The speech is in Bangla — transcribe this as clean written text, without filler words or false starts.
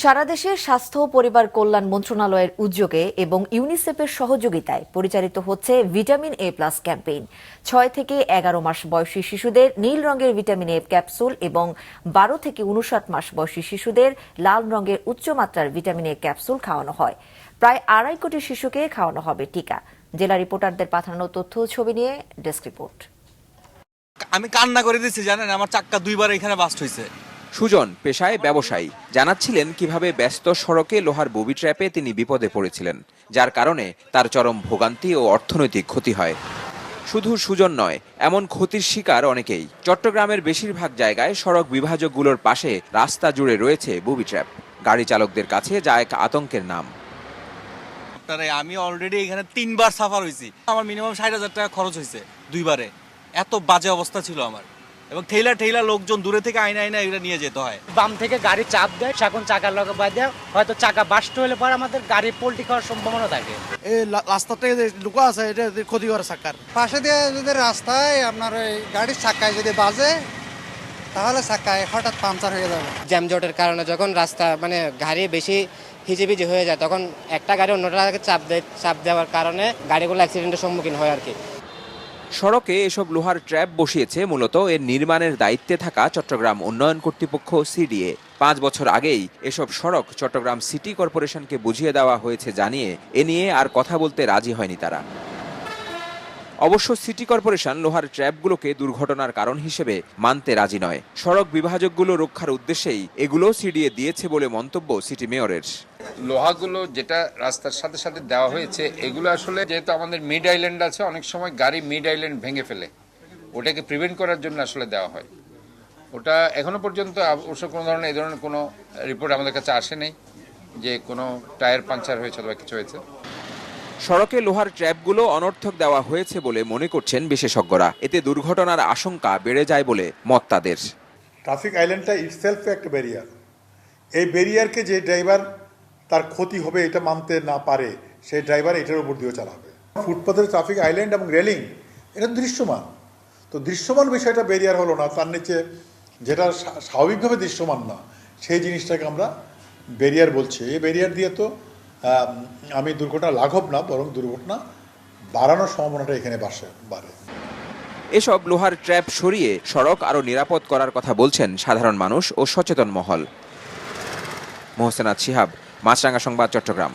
সারা দেশে স্বাস্থ্য ও পরিবার কল্যাণ মন্ত্রণালয়ের উদ্যোগে এবং ইউনিসেফের সহযোগিতায় পরিচালিত হচ্ছে ভিটামিন এ প্লাস ক্যাম্পেইন। 6 থেকে 11 মাস বয়সী শিশুদের নীল রঙের ভিটামিন এ ক্যাপসুল এবং 12 থেকে 59 মাস বয়সী শিশুদের লাল রঙের উচ্চমাত্রার ভিটামিন এ ক্যাপসুল খাওয়ানো হয়। প্রায় 2.5 কোটি শিশুকে খাওয়ানো হবে টিকা। জেলা রিপোর্টারদের পাঠানো তথ্য ছবি নিয়ে ডেস্ক রিপোর্ট। আমি কান্না করে দিচ্ছি, জানেন, আমার চাক্কা 2 বার এখানে বাস্ট হয়েছে। সুজন পেশায় ব্যবসায়ী, জানাচ্ছিলেন কিভাবে ব্যস্ত সড়কে লোহার ববি ট্র্যাপে তিনি বিপদে পড়েছিলেন, যার কারণে তার চরম ভোগান্তি ও অর্থনৈতিক ক্ষতি হয়। শুধু সুজন নয়, এমন ক্ষতির শিকার অনেকেই। চট্টগ্রামের বেশিরভাগ জায়গায় সড়ক বিভাজকগুলোর পাশে রাস্তা জুড়ে রয়েছে ববি ট্র্যাপ। গাড়ি চালকদের কাছে যা এক আতঙ্কের নাম। আমি অলরেডি এখানে 3 বার সাফার হয়েছি। আমার মিনিমাম 60,000 টাকা খরচ হয়েছে 2 বারে। এত বাজে অবস্থা ছিল আমার, এবং ঠেলা লোকজন দূরে থেকে আইনা এগুলো নিয়ে যেতে হয়। বাম থেকে গাড়ি চাপ দেয়, এখন চাকার লগে বাঁধে, হয়তো চাকা বাস্ট হলে পরে আমাদের গাড়ি পল্টি খাওয়ার সম্ভাবনা থাকে। এই রাস্তা থেকে যে লুকা আছে এটা ক্ষতি করে চাকার পাশে দিয়ে যদি রাস্তায় আপনার ওই গাড়ির চাকায় যদি বাজে তাহলে চাকায় হঠাৎ পাংচার হয়ে যাবে। জ্যামজটের কারণে যখন রাস্তা গাড়ি বেশি হিজিবিজি হয়ে যায়, তখন একটা গাড়ি অন্যটাকে চাপ দেওয়ার কারণে গাড়িগুলো অ্যাক্সিডেন্টের সম্মুখীন হয় আর কি। সড়কে এসব লোহার ট্র্যাপ বসিয়েছে মূলত এর নির্মাণের দায়িত্বে থাকা চট্টগ্রাম উন্নয়ন কর্তৃপক্ষ সিডিএ। 5 বছর আগেই এসব সড়ক চট্টগ্রাম সিটি কর্পোরেশনকে বুঝিয়ে দেওয়া হয়েছে জানিয়ে এ নিয়ে আর কথা বলতে রাজি হয়নি তারা। অবশ্য সিটি কর্পোরেশন লোহার ট্র্যাপগুলোকে দুর্ঘটনার কারণ হিসেবে মানতে রাজি নয়। সড়ক বিভাজকগুলো রক্ষার উদ্দেশ্যেই এগুলো সিডিএ দিয়েছে বলে মন্তব্য সিটি মেয়রের। লোহাগুলো যেটা রাস্তার সাথে সাথে দেওয়া হয়েছে, এগুলো আসলে যেহেতু আমাদের মিড আইল্যান্ড আছে, অনেক সময় গাড়ি মিড আইল্যান্ড ভেঙে ফেলে, ওটাকে প্রিভেন্ট করার জন্য আসলে দেওয়া হয়। ওটা এখনো পর্যন্ত অবশ্য কোনো ধরনের এই ধরনের কোনো রিপোর্ট আমাদের কাছে আসে নেই যে কোনো টায়ার পাংচার হয়েছে অথবা কিছু হয়েছে। সড়কে লোহার ট্র্যাপগুলো অনর্থক দেওয়া হয়েছে বলে মনে করছেন বিশেষজ্ঞরা। এতে দুর্ঘটনার আশঙ্কা বেড়ে যায় বলে মত তাদের। ট্রাফিক আইল্যান্ডটা ইটসেলফ একটা ব্যারিয়ার। এই ব্যারিয়ারকে যে ড্রাইভার তার ক্ষতি হবে এটা মানতে না পারে, সেই ড্রাইভার এটার উপর দিয়েও চালাবে। ফুটপাথের ট্রাফিক আইল্যান্ড এবং রেলিং এটা দৃশ্যমান, তো দৃশ্যমান বিষয়টা ব্যারিয়ার হলো না, তার নিচে যেটা স্বাভাবিকভাবে দৃশ্যমান না সেই জিনিসটাকে আমরা ব্যারিয়ার বলছি। এই ব্যারিয়ার দিয়ে তো আমি দুর্ঘটনা লাঘব না, বরং দুর্ঘটনা বাড়ানোর সম্ভাবনাটা এখানে বাড়ে। এসব লোহার ট্র্যাপ সরিয়ে সড়ক আরও নিরাপদ করার কথা বলছেন সাধারণ মানুষ ও সচেতন মহল। মোহসেনাত শিহাব, মাছরাঙ্গা সংবাদ, চট্টগ্রাম।